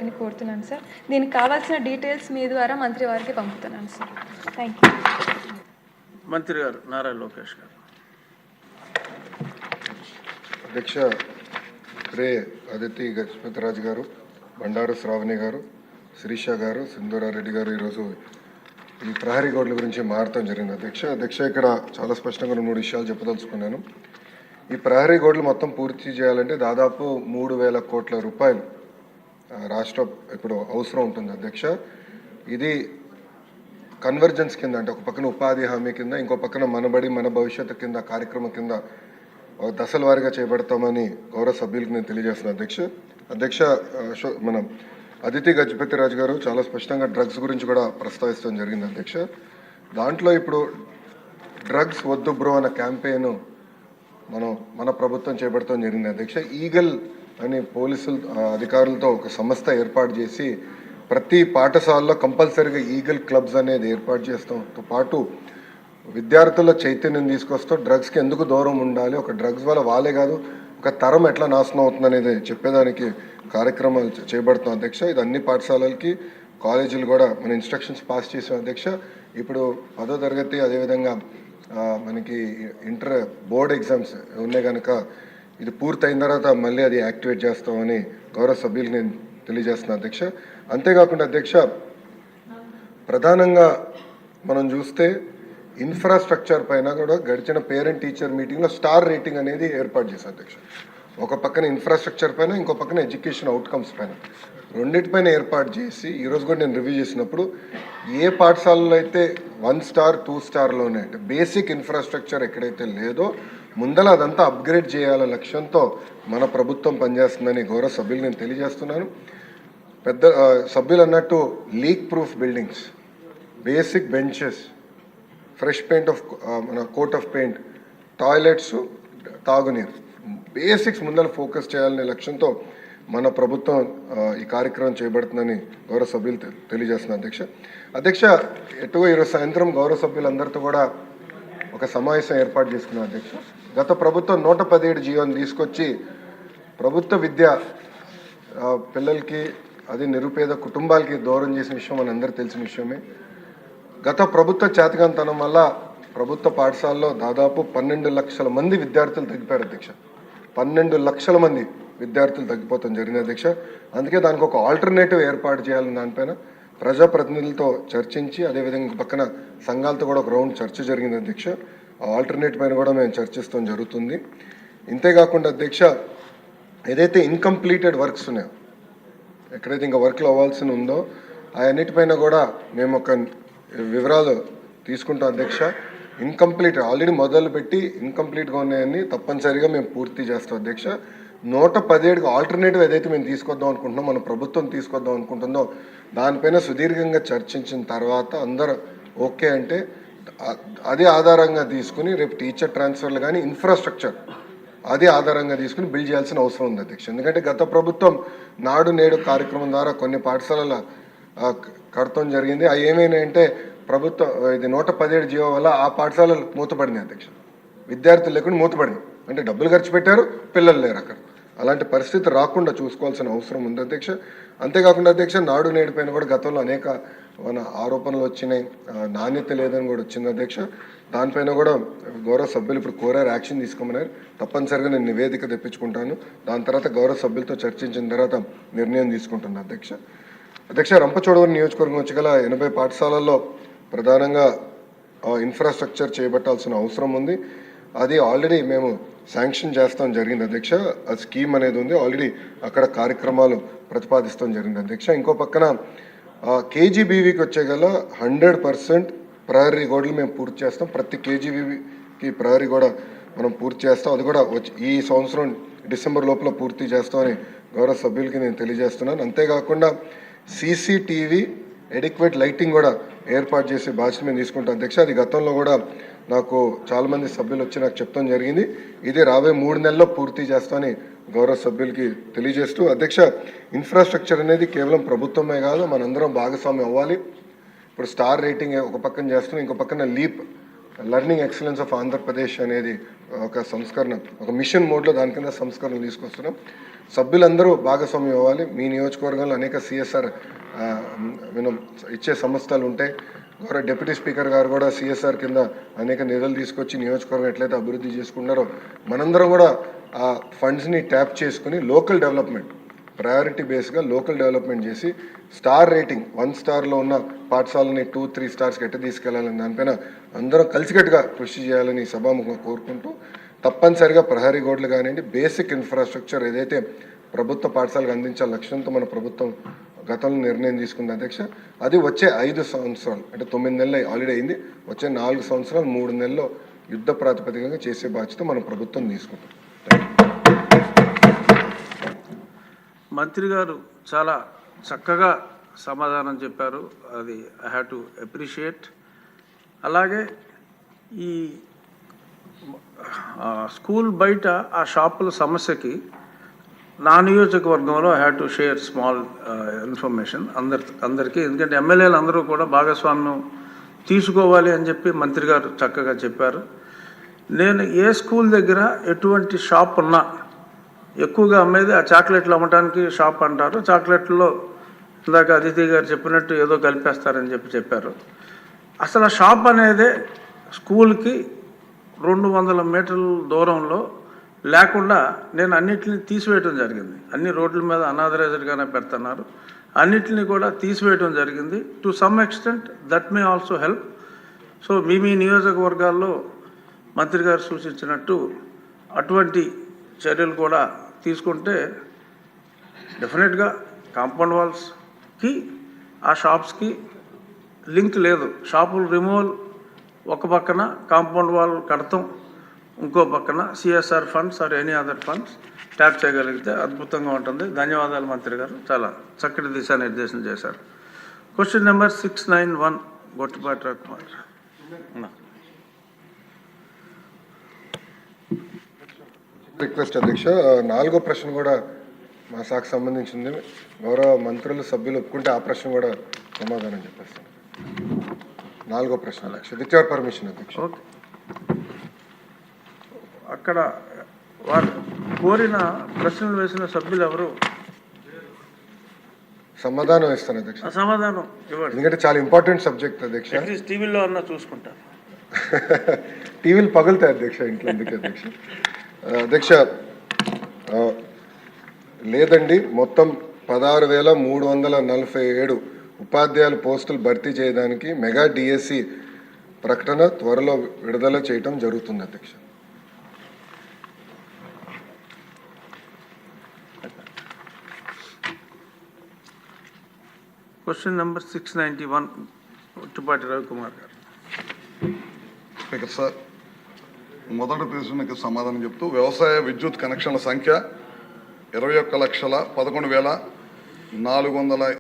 అని కోరుతున్నాను సార్. దీనికి కావాల్సిన డీటెయిల్స్ మీ ద్వారా మంత్రి వారికి పంపుతున్నాను సార్. Thank you. మంత్రి గారు నారా లోకేష్ గారు. అధ్యక్ష, రే అదితి గజపతిరాజు గారు, బండారు శ్రావణి గారు, శిరీష గారు, సింధూరారెడ్డి గారు ఈరోజు ఈ ప్రహరీ గోడల గురించి మారటం జరిగింది. అధ్యక్ష ఇక్కడ చాలా స్పష్టంగా 3 విషయాలు చెప్పదలుచుకున్నాను. ఈ ప్రహరీ గోడలు మొత్తం పూర్తి చేయాలంటే దాదాపు 3,000 కోట్ల రూపాయలు రాష్ట్ర ఇప్పుడు అవసరం ఉంటుంది. అధ్యక్ష, ఇది కన్వర్జెన్స్ కింద, అంటే ఒక పక్కన ఉపాధి హామీ కింద, ఇంకో పక్కన మనబడి మన భవిష్యత్తు కింద కార్యక్రమం కింద దశల వారీగా చేపడతామని గౌరవ సభ్యులకు నేను తెలియజేస్తున్నాను. అధ్యక్ష మన అదితి గజపతిరాజు గారు చాలా స్పష్టంగా డ్రగ్స్ గురించి కూడా ప్రస్తావించడం జరిగింది. అధ్యక్ష, దాంట్లో ఇప్పుడు డ్రగ్స్ వద్దు బ్రో అన్న క్యాంపెయిన్ మన ప్రభుత్వం చేపడతాం జరిగింది. అధ్యక్ష, ఈగల్ అని పోలీసులు అధికారులతో ఒక సంస్థ ఏర్పాటు చేసి ప్రతి పాఠశాలలో కంపల్సరీగా ఈగల్ క్లబ్స్ అనేది ఏర్పాటు చేస్తాంతో పాటు విద్యార్థుల చైతన్యం తీసుకొస్తూ డ్రగ్స్కి ఎందుకు దూరం ఉండాలి, ఒక డ్రగ్స్ వల్ల వాళ్ళే కాదు ఒక తరం ఎట్లా నాశనం అవుతుంది అనేది చెప్పేదానికి కార్యక్రమాలు చేపడుతున్నాం. అధ్యక్ష, ఇది అన్ని పాఠశాలలకి కాలేజీలు కూడా మన ఇన్స్ట్రక్షన్స్ పాస్ చేసాం. అధ్యక్ష, ఇప్పుడు 10వ తరగతి అదేవిధంగా మనకి ఇంటర్ బోర్డ్ ఎగ్జామ్స్ ఉన్నాయి కనుక ఇది పూర్తయిన తర్వాత మళ్ళీ అది యాక్టివేట్ చేస్తామని గౌరవ సభ్యులకు నేను తెలియజేస్తున్నాను. అధ్యక్ష, అంతేకాకుండా అధ్యక్ష ప్రధానంగా మనం చూస్తే ఇన్ఫ్రాస్ట్రక్చర్ పైన కూడా గడిచిన పేరెంట్ టీచర్ మీటింగ్లో స్టార్ రేటింగ్ అనేది ఏర్పాటు చేశారు. అధ్యక్ష, ఒక పక్కన ఇన్ఫ్రాస్ట్రక్చర్ పైన, ఇంకో పక్కన ఎడ్యుకేషన్ అవుట్కమ్స్ పైన రెండింటిపైన ఏర్పాటు చేసి ఈరోజు కూడా నేను రివ్యూ చేసినప్పుడు ఏ పాఠశాలలో అయితే 1 స్టార్ 2 స్టార్లోనే అంటే బేసిక్ ఇన్ఫ్రాస్ట్రక్చర్ ఎక్కడైతే లేదో ముందల అదంతా అప్గ్రేడ్ చేయాల లక్ష్యంతో మన ప్రభుత్వం పనిచేస్తుందని గౌరవ సభ్యులు నేను తెలియజేస్తున్నాను. పెద్ద సభ్యులు అన్నట్టు leak proof buildings, basic benches, fresh paint of మన కోట్ ఆఫ్ పెయింట్, టాయిలెట్స్, తాగునీరు, బేసిక్స్ ముందర ఫోకస్ చేయాలనే లక్ష్యంతో మన ప్రభుత్వం ఈ కార్యక్రమం చేపడుతుందని గౌరవ సభ్యులు తెలియజేస్తున్నారు. అధ్యక్ష ఎటువో ఈరోజు సాయంత్రం గౌరవ సభ్యులందరితో కూడా ఒక సమావేశం ఏర్పాటు చేసుకున్నాం. అధ్యక్ష, గత ప్రభుత్వం 117 జీవోని తీసుకొచ్చి ప్రభుత్వ విద్య పిల్లలకి, అది నిరుపేద కుటుంబాలకి దూరం చేసిన విషయం మన అందరూ తెలిసిన విషయమే. గత ప్రభుత్వ చేతకాంతనం వల్ల ప్రభుత్వ పాఠశాలలో దాదాపు 12 లక్షల మంది విద్యార్థులు తగ్గిపోయారు. అధ్యక్ష, 12 లక్షల మంది విద్యార్థులు తగ్గిపోతాం జరిగింది. అధ్యక్ష, అందుకే దానికి ఒక ఆల్టర్నేటివ్ ఏర్పాటు చేయాలని దానిపైన ప్రజాప్రతినిధులతో చర్చించి అదేవిధంగా పక్కన సంఘాలతో కూడా ఒక రౌండ్ చర్చ జరిగింది. అధ్యక్ష, ఆ ఆల్టర్నేటివ్ పైన కూడా మేము చర్చిస్తాం జరుగుతుంది. ఇంతేకాకుండా అధ్యక్ష, ఏదైతే ఇన్కంప్లీటెడ్ వర్క్స్ ఉన్నాయో, ఎక్కడైతే ఇంకా వర్క్లు అవ్వాల్సి ఉందో అవన్నిటిపైన కూడా మేము ఒక వివరాలు తీసుకుంటాం. అధ్యక్ష, ఇన్కంప్లీట్ ఆల్రెడీ మొదలుపెట్టి ఇన్కంప్లీట్గా ఉన్నాయని తప్పనిసరిగా మేము పూర్తి చేస్తాం. అధ్యక్ష, 117కి ఆల్టర్నేటివ్ ఏదైతే మేము తీసుకొద్దాం అనుకుంటున్నాం, మన ప్రభుత్వం తీసుకొద్దాం అనుకుంటుందో దానిపైన సుదీర్ఘంగా చర్చించిన తర్వాత అందరూ ఓకే అంటే అదే ఆధారంగా తీసుకుని రేపు టీచర్ ట్రాన్స్ఫర్లు కానీ ఇన్ఫ్రాస్ట్రక్చర్ అదే ఆధారంగా తీసుకుని బిల్డ్ చేయాల్సిన అవసరం ఉంది. అధ్యక్ష, ఎందుకంటే గత ప్రభుత్వం నాడు నేడు కార్యక్రమం ద్వారా కొన్ని పాఠశాలల కడతం జరిగింది. అవి ఏమైనాయంటే ప్రభుత్వం ఇది 117 జీవో వల్ల ఆ పాఠశాలలు మూతపడింది. అధ్యక్ష, విద్యార్థులు లేకుండా మూతపడింది, అంటే డబ్బులు ఖర్చు పెట్టారు, పిల్లలు లేరు అక్కడ. అలాంటి పరిస్థితి రాకుండా చూసుకోవాల్సిన అవసరం ఉంది. అధ్యక్ష, అంతేకాకుండా అధ్యక్ష నాడు నేడు పైన కూడా గతంలో అనేక మన ఆరోపణలు వచ్చినాయి, నాణ్యత లేదని కూడా వచ్చింది. అధ్యక్ష, దానిపైన కూడా గౌరవ సభ్యులు ఇప్పుడు కోరారు, యాక్షన్ తీసుకోమన్నారు. తప్పనిసరిగా నేను నివేదిక తెప్పించుకుంటాను. దాని తర్వాత గౌరవ సభ్యులతో చర్చించిన తర్వాత నిర్ణయం తీసుకుంటున్నాను. అధ్యక్ష, రంపచోడవరం నియోజకవర్గం వచ్చి గల 80 పాఠశాలల్లో ప్రధానంగా ఇన్ఫ్రాస్ట్రక్చర్ చేపట్టాల్సిన అవసరం ఉంది. అది ఆల్రెడీ మేము శాంక్షన్ చేస్తాం జరిగింది. అధ్యక్ష, ఆ స్కీమ్ అనేది ఉంది, ఆల్రెడీ అక్కడ కార్యక్రమాలు ప్రతిపాదిస్తాం జరిగింది. అధ్యక్ష, ఇంకో పక్కన కేజీబీవీకి వచ్చే గల 100% ప్రహరీ గోడలు మేము పూర్తి చేస్తాం. ప్రతి కేజీబీవీకి ప్రహరీ కూడా మనం పూర్తి చేస్తాం. అది కూడా ఈ సంవత్సరం డిసెంబర్ లోపల పూర్తి చేస్తామని గౌరవ సభ్యులకి నేను తెలియజేస్తున్నాను. అంతేకాకుండా సీసీటీవీ ఎడిక్వేట్ లైటింగ్ కూడా ఏర్పాటు చేసే బాధ్యత మేము తీసుకుంటాం. అధ్యక్ష, అది గతంలో కూడా నాకు చాలామంది సభ్యులు వచ్చి నాకు చెప్తాం జరిగింది. ఇది రాబోయే 3 నెలల్లో పూర్తి చేస్తామని గౌరవ సభ్యులకి తెలియజేస్తూ, అధ్యక్ష ఇన్ఫ్రాస్ట్రక్చర్ అనేది కేవలం ప్రభుత్వమే కాదు, మనందరం భాగస్వామ్యం అవ్వాలి. ఇప్పుడు స్టార్ రేటింగ్ ఒక పక్కన చేస్తున్నాం, ఇంకో పక్కన leap learning excellence of Andhra Pradesh అనేది ఒక సంస్కరణ, ఒక మిషన్ మోడ్లో దాని కింద సంస్కరణలు తీసుకొస్తున్నాం. సభ్యులందరూ భాగస్వామ్యం అవ్వాలి. మీ నియోజకవర్గంలో అనేక సిఎస్ఆర్ ఇచ్చే సంస్థలు ఉంటాయి. గౌరవ డిప్యూటీ స్పీకర్ గారు కూడా సిఎస్ఆర్ కింద అనేక నిధులు తీసుకొచ్చి నియోజకవర్గం ఎట్లయితే అభివృద్ధి చేసుకున్నారో మనందరం కూడా ఆ ఫండ్స్ని ట్యాప్ చేసుకుని లోకల్ డెవలప్మెంట్ ప్రయారిటీ బేస్గా లోకల్ డెవలప్మెంట్ చేసి స్టార్ రేటింగ్ 1 స్టార్లో ఉన్న పాఠశాలని 2-3 స్టార్స్కి ఎట్ట తీసుకెళ్లాలని దానిపైన అందరం కలిసికట్టుగా కృషి చేయాలని సభాముఖంగా కోరుకుంటూ తప్పనిసరిగా ప్రహరీ గోడలు కానివ్వండి, బేసిక్ ఇన్ఫ్రాస్ట్రక్చర్ ఏదైతే ప్రభుత్వ పాఠశాలకు అందించాల లక్ష్యంతో మన ప్రభుత్వం గతంలో నిర్ణయం తీసుకుంది అధ్యక్ష, అది వచ్చే 5 సంవత్సరాలు అంటే 9 నెలలు ఆల్రెడీ అయింది, వచ్చే 4 సంవత్సరాలు 3 నెలల్లో యుద్ధ ప్రాతిపదికగా చేసే బాధ్యత మన ప్రభుత్వం తీసుకుంటుంది. మంత్రి గారు చాలా చక్కగా సమాధానం చెప్పారు, అది ఐ హ్యావ్ టు అప్రిషియేట్. అలాగే ఈ స్కూల్ బయట ఆ షాపుల సమస్యకి నా నియోజకవర్గంలో I have to share small information అందరికీ, ఎందుకంటే ఎమ్మెల్యేలు అందరూ కూడా భాగస్వామ్యం తీసుకోవాలి అని చెప్పి మంత్రి గారు చక్కగా చెప్పారు. నేను ఏ స్కూల్ దగ్గర ఎటువంటి షాప్ ఉన్నా ఎక్కువగా అమ్మేది ఆ చాక్లెట్లు అమ్మటానికి షాప్ అంటారు. చాక్లెట్లో ఇందాక అతిథి గారు చెప్పినట్టు ఏదో కలిపేస్తారని చెప్పారు. అసలు ఆ షాప్ అనేదే స్కూల్కి 200 మీటర్ల దూరంలో లేకుండా నేను అన్నిటిని తీసివేయటం జరిగింది. అన్ని రోడ్ల మీద అనాథరైజ్డ్గానే పెడుతున్నారు, అన్నిటిని కూడా తీసివేయటం జరిగింది. To some extent that may also help. So మీ నియోజకవర్గాల్లో మంత్రి గారు సూచించినట్టు అటువంటి చర్యలు కూడా తీసుకుంటే డెఫినెట్గా కాంపౌండ్ వాల్స్కి ఆ షాప్స్కి లింక్ లేదు. షాపులు రిమూవల్ ఒక పక్కన, కాంపౌండ్ వాల్ కడతాం ఇంకో పక్కన, CSR funds or any other funds tap చేయగలిగితే అద్భుతంగా ఉంటుంది. ధన్యవాదాలు మంత్రి గారు, చాలా చక్కటి దిశానిర్దేశం చేశారు. Question number 691 Gottipati Ravikumar. Request అధ్యక్ష, 4వ ప్రశ్న కూడా మా శాఖకు సంబంధించింది. గౌరవ మంత్రులు సభ్యులు ఒప్పుకుంటే ఆ ప్రశ్న కూడా సమాధానం చెప్పేస్తాను. 4వ ప్రశ్న అధ్యక్ష, విత్ యువర్ పర్మిషన్ అధ్యక్ష. ఓకే, అక్కడ వారు కోరిన ప్రశ్నలు వేసిన సభ్యులు ఎవరు? సమాధానం ఇస్తాను అధ్యక్ష. సమాధానం ఇవ్వండి, ఎందుకంటే చాలా ఇంపార్టెంట్ సబ్జెక్ట్ అధ్యక్ష. అట్లీస్ట్ టీవీలో అన్నా చూసుకుంటారు. టీవీలు పగులుతాయి అధ్యక్ష ఇంట్లో, ఎందుకు అధ్యక్ష? అధ్యక్ష లేదండి, మొత్తం 16,347 ఉపాధ్యాయుల పోస్టులు భర్తీ చేయడానికి మెగా డిఎస్సి ప్రకటన త్వరలో విడుదల చేయటం జరుగుతుంది అధ్యక్ష. క్వశ్చన్ నెంబర్ 691 గొట్టిపాటి రవికుమార్ గారు. స్పీకర్ సార్, మొదటి ప్రశ్నకి సమాధానం చెప్తూ వ్యవసాయ విద్యుత్ కనెక్షన్ల సంఖ్య 21,11,400